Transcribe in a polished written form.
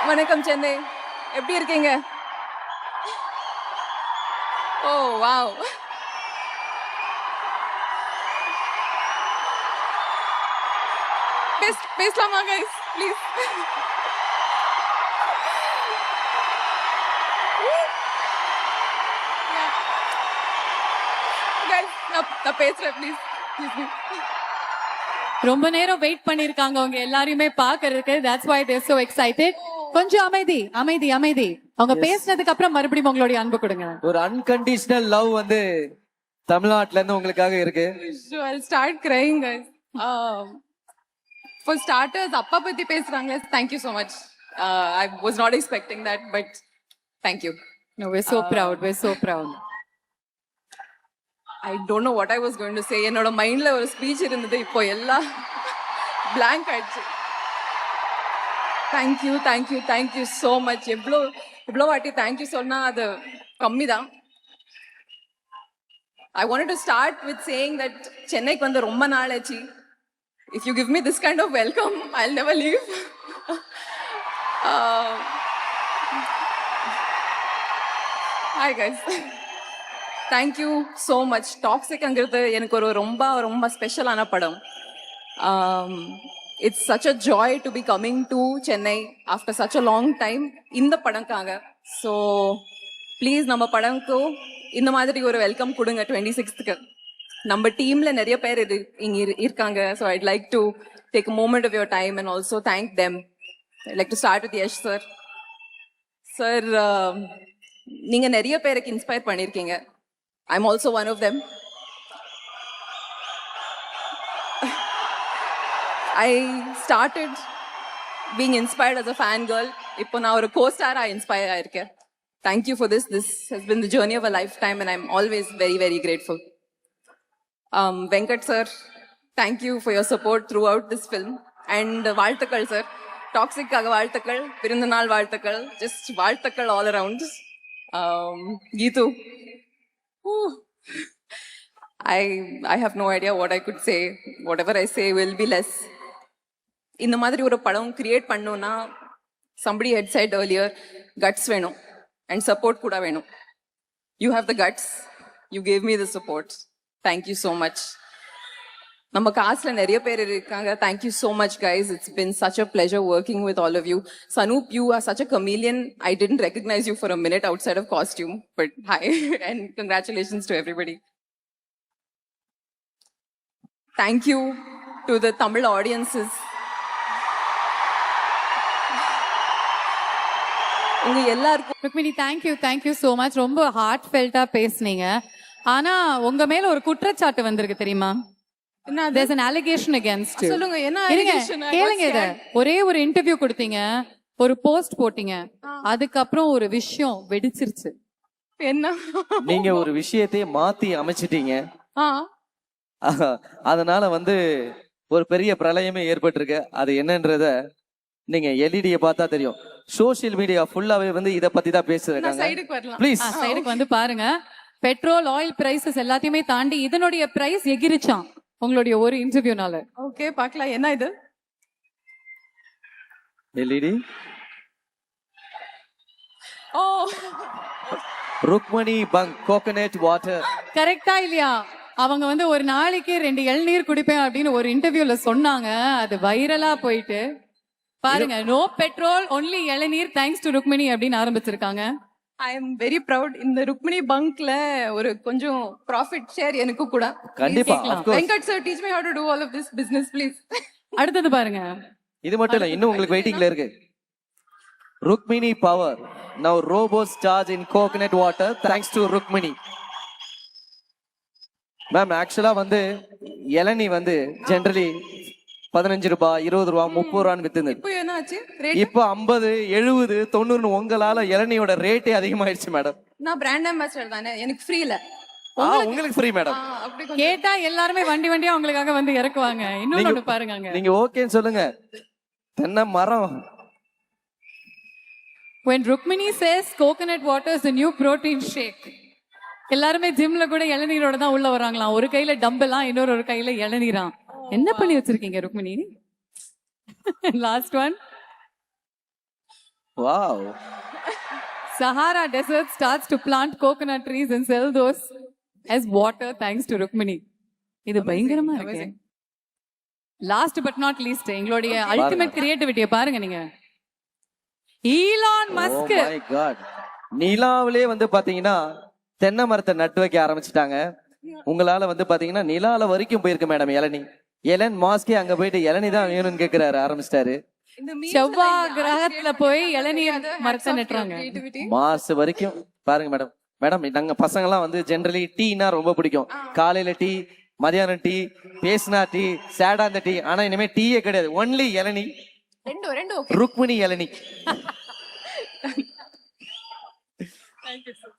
வணக்கம் சென்னை, எப்படி இருக்கீங்க? ஓ வாவ், பேசலாமா கைஸ் ப்ளீஸ்? நான் பேசுறேன் ப்ளீஸ். ரொம்ப நேரம் வெயிட் பண்ணிருக்காங்க அவங்க எல்லாரையுமே பாக்குறதுக்கு. That's why they so excited. கொஞ்சம் அமைதி அமைதி அமைதி. அவங்க பேசினதுக்கு அப்புறம் மறுபடியும் உங்களுடைய அன்பு கொடுங்க. ஒரு அன்கண்டிஷனல் லவ் வந்து தமிழ்நாட்டுல இருந்து உங்களுக்காக இருக்கு. So I'll start crying guys. For starters, அப்பா பத்தி பேசுறாங்க. Thank you so much. I was not expecting that, but thank you. No, we're so proud. We're so proud. I don't know what I was going to say. என்னோட மைண்ட்ல ஒரு speech இருந்தது, இப்போ எல்லாம் blank ஆயிடுச்சு. Thank you so much. எவ்வளோ வாட்டி thank you சொன்னா அது கம்மி தான். I wanted to start with saying that சென்னைக்கு வந்து ரொம்ப நாள் ஆச்சு. If you give me this kind of welcome, I'll never leave. Hi guys. Thank you so much. டாக்ஸிக்ங்கிறது எனக்கு ஒரு ரொம்ப ஸ்பெஷலான படம். It's such a joy to be coming to Chennai after such a long time இந்த படம்காக. So please நம்ம படம்க்கு இந்த மாதிரி ஒரு வெல்கம் கொடுங்க 26th. நம்ம டீம்ல நிறைய பேர் இங்க இருக்காங்க. So I'd like to take a moment of your time and also thank them. I'd like to start with Yash sir. Sir, நீங்க நிறைய பேருக்கு இன்ஸ்பயர் பண்ணிருக்கீங்க. I'm also one of them. I started being inspired as a fangirl. இப்போ நான் ஒரு co-star inspire ஆயிருக்கேன். Thank you for this. This has been the journey of a lifetime and I'm always very, very grateful. Venkat sir, thank you for your support throughout this film. And வாழ்த்துக்கள் sir. டாக்ஸிக்காக வாழ்த்துக்கள், பிறந்தநாள் வாழ்த்துக்கள், just வாழ்த்துக்கள் all around. Geetu. I have no idea what I could say. Whatever I say will be less. இந்த மாதிரி ஒரு படம் create பண்ணோம்னா somebody had said earlier, guts வேணும் and support கூட வேணும். You have the guts. You gave me the support. Thank you so much. நம்ம காஸ்ட்ல நிறைய பேர் இருக்காங்க. Thank you so much guys. It's been such a pleasure working with all of you. Sanoop, you are such a chameleon. I didn't recognize you for a minute outside of costume, but hi and congratulations to everybody. Thank you to the Tamil audiences. உங்க எல்லாருக்கும் Rukmini, thank you so much. ரொம்ப heart ஃபெல்ட்டா பேசுனீங்க. ஆனா உங்க மேல ஒரு குற்றச்சாட்டு வந்திருக்கு தெரியுமா? There's an allegation against you. சொல்லுங்க, என்ன இருங்க, allegation? கேளுங்க இத. ஒரே ஒரு இன்டர்வியூ கொடுத்தீங்க, ஒரு போஸ்ட் போட்டீங்க, அதுக்கப்புறம் ஒரு விஷயம் வெடிச்சிருச்சு. என்ன? நீங்க ஒரு விஷயத்தை மாத்தி அமைச்சிட்டீங்க. ஆ, அதனால வந்து ஒரு பெரிய பிரளயமே ஏற்பட்டிருக்கு. அது என்னன்றத நீங்க எல்இடியை பார்த்தா தெரியும். சோசியல் மீடியா ஃபுல்லாவே வந்து இத பத்தி தான் நான் பேசுறாங்க. சைடுக்கு வரலாம். ப்ளீஸ் சைடுக்கு வந்து பாருங்க. பெட்ரோல், ஆயில் பிரைசஸ் எல்லாத்தையுமே தாண்டி இதனுடைய பிரைஸ் எகிரிச்சான் உங்களுடைய ஒரு இன்டர்வியூனால. ஓகே, பார்க்கலாம். என்ன இது? எல்இடி ஓ, ருக்மணி பங்க் கோகனட் வாட்டர். கரெக்டா இல்லையா? அவங்க வந்து ஒரு நாளைக்கு 2 இளநீர் குடிப்பேன் அப்படின்னு ஒரு இன்டர்வியூல சொன்னாங்க. அது வைரலா போயிட்டு பாருங்க, நோ பெட்ரோல் ஒன்லி இளநீர் தேங்க்ஸ் டு ருக்மிணி அப்படின்னு ஆரம்பிச்சிருக்காங்க. I am very proud. இந்த ருக்மிணி பங்க்ல ஒரு கொஞ்சம் ப்ராஃபிட் ஷேர் எனக்கு கூட. கண்டிப்பா, கேக்கலாம். of course. Venkat sir, teach me how to do all of this business please. அடுத்தது பாருங்க. இது மட்டும் இல்ல, இன்னும் உங்களுக்கு வெயிட்டிங்ல இருக்கு. Rukmini power. Now robots charge in coconut water thanks to Rukmini. Ma'am, ஆக்சுவலா வந்து இளநீ வந்து ஜெனரலி 15 ரூபாய், 20 ரூபாய், 30 ரூபான்னு வித்துது. இப்போ என்ன ஆச்சு ரேட்? இப்போ 50, 70, 90 உங்களால இளநியோட ரேட்டே அதிகமாயிடுச்சு மேடம். நான் பிராண்ட் அம்பாசிடர் தானே, எனக்கு ஃப்ரீல. உங்களுக்கு ஃப்ரீ மேடம். அப்படி கொஞ்சம் கேட்டா எல்லாருமே வண்டியா அவங்களுக்காக வந்து இறக்குவாங்க. இன்னொன்னு பாருங்க அங்க. நீங்க ஓகேன்னு சொல்லுங்க. தென்னை மரம். When Rukmini says coconut water is the new protein shake. எல்லாருமே ஜிம்ல கூட இளநீரோட தான் உள்ள வராங்களாம். ஒரு கையில டம்பெல்லாம், இன்னொரு கையில இளநீராம். என்ன பண்ணி வச்சிருக்கீங்க Rukmini? Last one. Wow. Sahara Desert starts to plant coconut trees and sell those as water thanks to Rukmini. இது பயங்கரமா இருக்கு. லாஸ்ட் பட் நாட் லீஸ்ட் எங்களுடைய அல்டிமேட் கிரியேட்டிவிட்டியை பாருங்க நீங்க. Elon Musk. Oh my god. நிலாவிலே வந்து பாத்தீங்கன்னா தென்னை மரத்தை நட்டு வைக்க ஆரம்பிச்சிட்டாங்க. உங்களால வந்து பாத்தீங்கன்னா நிலால வரைக்கும் போயிருக்கு மேடம் இளநி. எலன் மாஸ்கே அங்க போயிட்டு இளநி தான் வேணும்னு கேக்குறாரு, ஆரம்பிச்சிட்டாரு. செவ்வாய் கிரகத்துல போய் இளநீர் மரத்தை நட்டுறாங்க. மாசு வரைக்கும் பாருங்க மேடம். மேடம் நாங்க பசங்க எல்லாம் வந்து ஜெனரலி டீனா ரொம்ப பிடிக்கும். காலையில டீ, மதியானம் டீ, பேசினா டீ, சேடா அந்த டீ. ஆனா இனிமே டீயே கிடையாது, ஒன்லி இளநி. ரெண்டு ருக்மிணி இளநி. Thank you, sir.